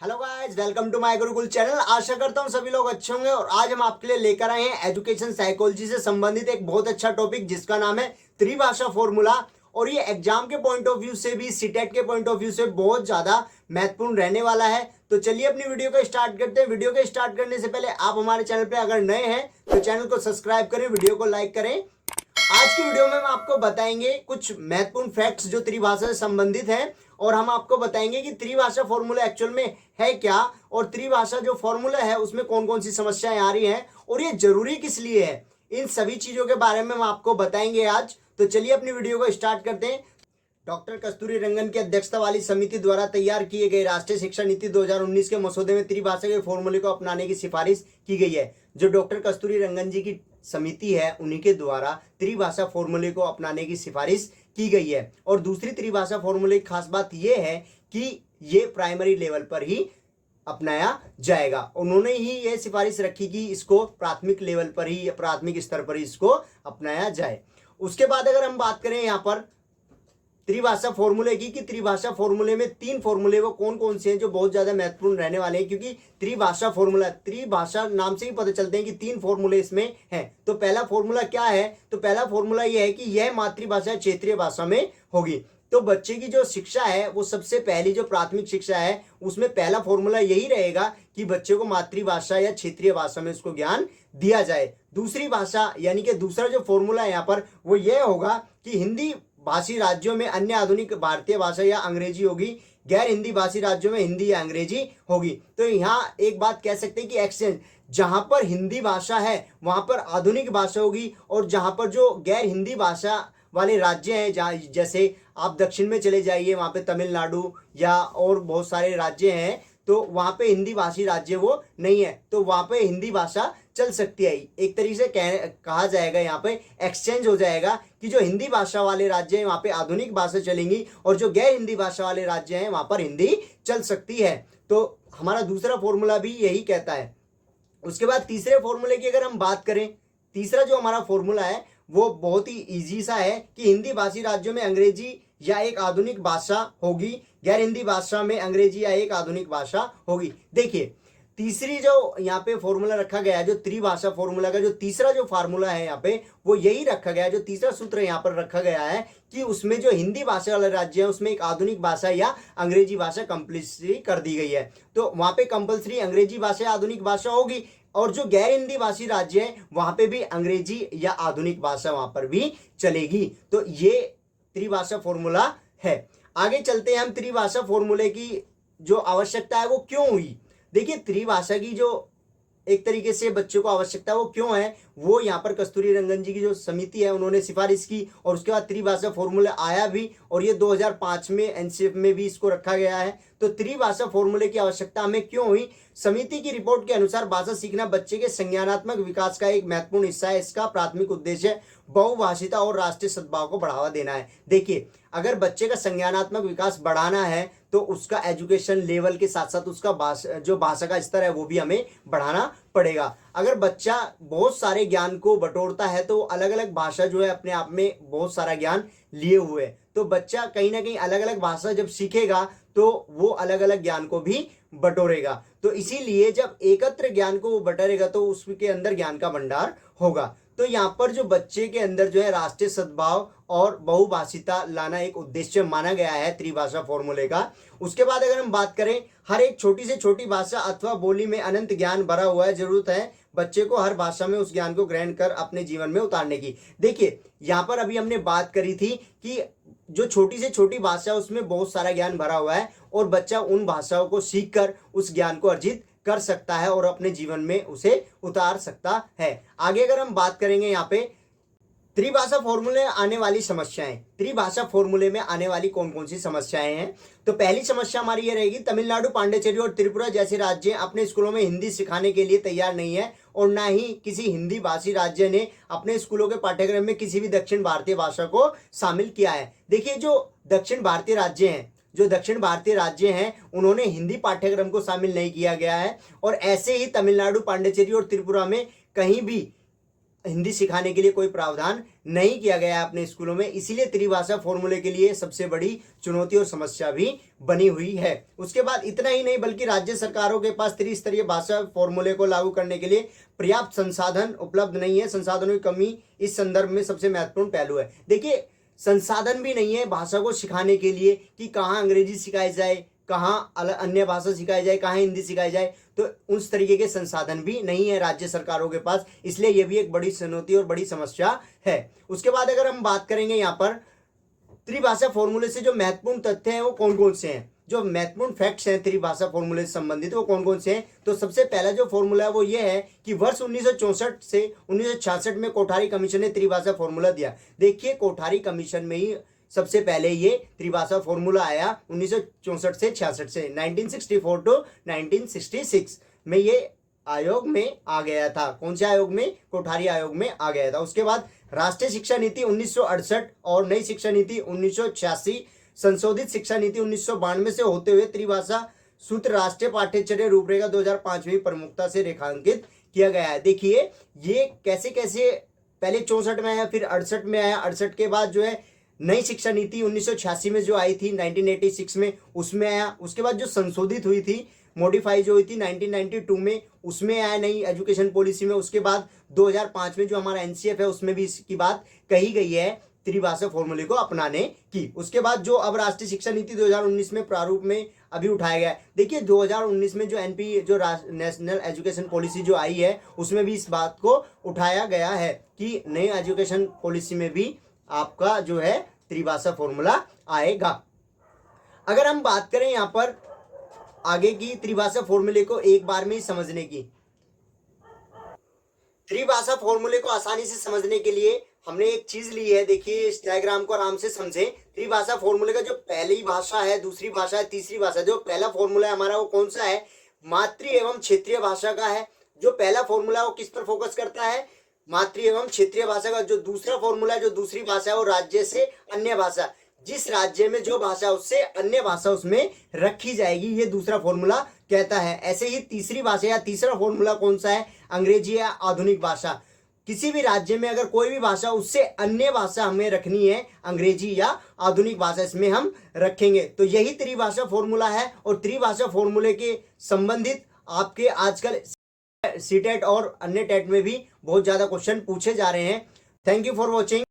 Hello guys, welcome to my Gurukul channel. आशा करता हूँ सभी लोग अच्छे होंगे और आज हम आपके लिए लेकर आए हैं एजुकेशन साइकोलॉजी से संबंधित एक बहुत अच्छा टॉपिक जिसका नाम है त्रिभाषा फॉर्मूला। और ये एग्जाम के पॉइंट ऑफ व्यू से भी, सीटेट के पॉइंट ऑफ व्यू से बहुत ज्यादा महत्वपूर्ण रहने वाला है। तो चलिए अपनी वीडियो को स्टार्ट करते हैं। वीडियो को स्टार्ट करने से पहले आप हमारे चैनल पर अगर नए हैं तो चैनल को सब्सक्राइब करें, वीडियो को लाइक करें। आज की वीडियो में हम आपको बताएंगे कुछ महत्वपूर्ण फैक्ट्स जो त्रिभाषा से संबंधित हैं और हम आपको बताएंगे कि त्रिभाषा फॉर्मूला एक्चुअल में है क्या और त्रिभाषा जो फॉर्मूला है उसमें कौन कौन सी समस्याएं आ रही हैं और ये जरूरी किस लिए है। इन सभी चीजों के बारे में हम आपको बताएंगे आज। तो चलिए अपनी वीडियो को स्टार्ट करते हैं। डॉक्टर कस्तूरी रंगन की अध्यक्षता वाली समिति द्वारा तैयार किए गए राष्ट्रीय शिक्षा नीति 2019 के मसौदे में त्रिभाषा के फॉर्मूले को अपनाने की सिफारिश की गई है। जो डॉक्टर कस्तूरी रंगन जी की समिति है उन्हीं के द्वारा त्रिभाषा फॉर्मूले को अपनाने की सिफारिश की गई है। और दूसरी त्रिभाषा फॉर्मूले की खास बात यह है कि ये प्राइमरी लेवल पर ही अपनाया जाएगा। उन्होंने ही ये सिफारिश रखी कि इसको प्राथमिक लेवल पर ही, प्राथमिक स्तर पर ही इसको अपनाया जाए। उसके बाद अगर हम बात करें यहाँ पर त्रिभाषा फॉर्मूले की, कि त्रिभाषा फॉर्मूले में तीन फॉर्मूले वो कौन कौन से हैं जो बहुत ज्यादा महत्वपूर्ण रहने वाले हैं, क्योंकि त्रिभाषा फॉर्मूला, त्रिभाषा नाम से ही पता चलते हैं कि तीन फॉर्मूले इसमें हैं। तो पहला फॉर्मूला क्या है? तो पहला फॉर्मूला ये है कि यह मातृभाषा क्षेत्रीय भाषा में होगी। तो बच्चे की जो शिक्षा है वो सबसे पहली जो प्राथमिक शिक्षा है उसमें पहला फॉर्मूला यही रहेगा कि बच्चे को मातृभाषा या क्षेत्रीय भाषा में उसको ज्ञान दिया जाए। दूसरी भाषा यानी कि दूसरा जो फॉर्मूला है यहाँ पर वो ये होगा कि हिंदी भाषी राज्यों में अन्य आधुनिक भारतीय भाषा या अंग्रेजी होगी, गैर हिंदी भाषी राज्यों में हिंदी या अंग्रेजी होगी। तो यहाँ एक बात कह सकते हैं कि एक्सचेंज, जहां पर हिंदी भाषा है वहां पर आधुनिक भाषा होगी और जहां पर जो गैर हिंदी भाषा वाले राज्य हैं, जहाँ जैसे आप दक्षिण में चले जाइए वहां पे तमिलनाडु या और बहुत सारे राज्य हैं, तो वहां पे हिंदी भाषी राज्य वो नहीं है, तो वहां पे हिंदी भाषा चल सकती है। एक तरीके से कहा जाएगा यहाँ पे एक्सचेंज हो जाएगा कि जो हिंदी भाषा वाले राज्य हैं वहां पे आधुनिक भाषा चलेंगी और जो गैर हिंदी भाषा वाले राज्य हैं वहां पर हिंदी चल सकती है। तो हमारा दूसरा फॉर्मूला भी यही कहता है। उसके बाद तीसरे फॉर्मूले की अगर हम बात करें, तीसरा जो हमारा फॉर्मूला है वो बहुत ही इजी सा है कि हिंदी भाषी राज्यों में अंग्रेजी या एक आधुनिक भाषा होगी, गैर हिंदी भाषा में अंग्रेजी या एक आधुनिक भाषा होगी। देखिए तीसरी जो यहाँ पे फॉर्मूला रखा गया है, जो त्रिभाषा फॉर्मूला का जो तीसरा जो फार्मूला है यहाँ पे वो यही रखा गया है, जो तीसरा सूत्र यहाँ पर रखा गया है कि उसमें जो हिंदी भाषा वाले राज्य है उसमें एक आधुनिक भाषा या अंग्रेजी भाषा कंपल्सरी कर दी गई है। तो वहां पे कंपल्सरी अंग्रेजी भाषा या आधुनिक भाषा होगी और जो गैर हिंदी भाषी राज्य है वहां पे भी अंग्रेजी या आधुनिक भाषा वहां पर भी चलेगी। तो ये त्रिभाषा फॉर्मूला है। आगे चलते हैं हम, त्रिभाषा फॉर्मूले की जो आवश्यकता है वो क्यों हुई। देखिए त्रिभाषा की जो एक तरीके से बच्चों को आवश्यकता वो क्यों है, वो यहाँ पर कस्तूरी रंगन जी की जो समिति है उन्होंने सिफारिश की और उसके बाद त्रिभाषा फॉर्मूला आया भी और ये 2005 में एनसीएफ में भी इसको रखा गया है। तो त्रिभाषा फॉर्मूले की आवश्यकता हमें क्यों हुई? समिति की रिपोर्ट के अनुसार भाषा सीखना बच्चे के संज्ञानात्मक विकास का एक महत्वपूर्ण हिस्सा है। इसका प्राथमिक उद्देश्य बहुभाषिता और राष्ट्रीय सद्भाव को बढ़ावा देना है। देखिए अगर बच्चे का संज्ञानात्मक विकास बढ़ाना है तो उसका एजुकेशन लेवल के साथ साथ उसका जो भाषा का स्तर है वो भी हमें बढ़ाना पड़ेगा। अगर बच्चा बहुत सारे ज्ञान को बटोरता है तो अलग अलग भाषा जो है अपने आप में बहुत सारा ज्ञान लिए हुए, तो बच्चा कहीं ना कहीं अलग अलग भाषा जब सीखेगा तो वो अलग अलग ज्ञान को भी बटोरेगा। तो इसीलिए जब एकत्र ज्ञान को वो बटोरेगा तो उसके अंदर ज्ञान का भंडार होगा। तो यहाँ पर जो बच्चे के अंदर जो है राष्ट्रीय सद्भाव और बहुभाषिता लाना एक उद्देश्य माना गया है त्रिभाषा फॉर्मूले का। उसके बाद अगर हम बात करें, हर एक छोटी से छोटी भाषा अथवा बोली में अनंत ज्ञान भरा हुआ है। जरूरत है बच्चे को हर भाषा में उस ज्ञान को ग्रहण कर अपने जीवन में उतारने की। देखिए यहाँ पर अभी हमने बात करी थी कि जो छोटी से छोटी भाषा उसमें बहुत सारा ज्ञान भरा हुआ है और बच्चा उन भाषाओं को सीखकर उस ज्ञान को अर्जित कर सकता है और अपने जीवन में उसे उतार सकता है। आगे अगर हम बात करेंगे यहाँ पे त्रिभाषा फॉर्मूले आने वाली समस्याएं, त्रिभाषा फॉर्मूले में आने वाली कौन कौन सी समस्याएं हैं। तो पहली समस्या हमारी ये रहेगी, तमिलनाडु, पांडिचेरी और त्रिपुरा जैसे राज्य अपने स्कूलों में हिंदी सिखाने के लिए तैयार नहीं है और ना ही किसी हिंदी भाषी राज्य ने अपने स्कूलों के पाठ्यक्रम में किसी भी दक्षिण भारतीय भाषा को शामिल किया है। देखिए जो दक्षिण भारतीय राज्य हैं उन्होंने हिंदी पाठ्यक्रम को शामिल नहीं किया गया है और ऐसे ही तमिलनाडु, पांडिचेरी और त्रिपुरा में कहीं भी हिंदी सिखाने के लिए कोई प्रावधान नहीं किया गया है अपने स्कूलों में, इसीलिए त्रिभाषा फॉर्मूले के लिए सबसे बड़ी चुनौती और समस्या भी बनी हुई है। उसके बाद इतना ही नहीं बल्कि राज्य सरकारों के पास त्रिस्तरीय भाषा फॉर्मूले को लागू करने के लिए पर्याप्त संसाधन उपलब्ध नहीं है। संसाधनों की कमी इस संदर्भ में सबसे महत्वपूर्ण पहलू है। देखिए, संसाधन भी नहीं है भाषा को सिखाने के लिए कि कहाँ अंग्रेजी सिखाई जाए, कहाँ अन्य भाषा सिखाई जाए, कहाँ हिंदी सिखाई जाए, तो उस तरीके के संसाधन भी नहीं है राज्य सरकारों के पास, इसलिए यह भी एक बड़ी चुनौती और बड़ी समस्या है। उसके बाद अगर हम बात करेंगे यहाँ पर त्रिभाषा फॉर्मूले से जो महत्वपूर्ण तथ्य हैं वो कौन कौन से हैं, जो महत्वपूर्ण फैक्ट्स हैं त्रिभाषा फॉर्मूले से संबंधित वो कौन कौन से हैं। तो सबसे पहला जो फॉर्मूला है वो ये है कि वर्ष 1964 से 1966 में कोठारी कमीशन ने त्रिभाषा फॉर्मूला दिया। देखिए, कोठारी कमीशन में ही सबसे पहले ये त्रिभाषा फॉर्मूला आया 1964 से 66 से 1964 टू 1966 में ये आयोग में आ गया था। कौन से आयोग में? कोठारी आयोग में आ गया था। उसके बाद राष्ट्रीय शिक्षा नीति 1968 और नई शिक्षा नीति 1986, संशोधित शिक्षा नीति 1992 से होते हुए त्रिभाषा सूत्र राष्ट्रीय पाठ्यचर्या रूपरेखा 2005 में प्रमुखता से रेखांकित किया गया है। देखिए, ये कैसे कैसे पहले 64 में आया, फिर 68 में आया, 68 के बाद जो है नई शिक्षा नीति 1986 में जो आई थी 1986 में उसमें आया। उसके बाद जो संशोधित हुई थी, मॉडिफाई जो हुई थी 1992 में, उसमें आया नई एजुकेशन पॉलिसी में। उसके बाद 2005 में जो हमारा एनसीएफ है उसमें भी इसकी बात कही गई है त्रिभाषा फॉर्मूले को अपनाने की। उसके बाद जो अब राष्ट्रीय शिक्षा नीति 2019 में प्रारूप में अभी उठाया गया है। देखिए, 2019 में जो एनपी जो नेशनल एजुकेशन पॉलिसी जो आई है उसमें भी इस बात को उठाया गया है कि नई एजुकेशन पॉलिसी में भी आपका जो है त्रिभाषा फॉर्मूला आएगा। अगर हम बात करें यहाँ पर आगे की त्रिभाषा फॉर्मूले को एक बार में ही समझने की, त्रिभाषा फॉर्मूले को आसानी से समझने के लिए हमने एक चीज ली है। देखिए, इस डायग्राम को आराम से समझें। त्रिभाषा फॉर्मूले का जो पहली भाषा है, दूसरी भाषा है, तीसरी भाषा, जो पहला फॉर्मूला है हमारा वो कौन सा है? मातृ एवं क्षेत्रीय भाषा का है। जो पहला फॉर्मूला है वो किस पर फोकस करता है? मातृ एवं क्षेत्रीय भाषा का। जो दूसरा फॉर्मूला है, जो दूसरी भाषा है, वो राज्य से अन्य भाषा, जिस राज्य में जो भाषा उससे अन्य भाषा उसमें रखी जाएगी, ये दूसरा फॉर्मूला कहता है। ऐसे ही तीसरी भाषा या तीसरा फॉर्मूला कौन सा है? अंग्रेजी या आधुनिक भाषा। किसी भी राज्य में अगर कोई भी भाषा उससे अन्य भाषा हमें रखनी है, अंग्रेजी या आधुनिक भाषा इसमें हम रखेंगे, तो यही त्रिभाषा फॉर्मूला है। और त्रिभाषा फॉर्मूले के संबंधित आपके आजकल सीटेट और अन्य टेट में भी बहुत ज्यादा क्वेश्चन पूछे जा रहे हैं। Thank you for watching.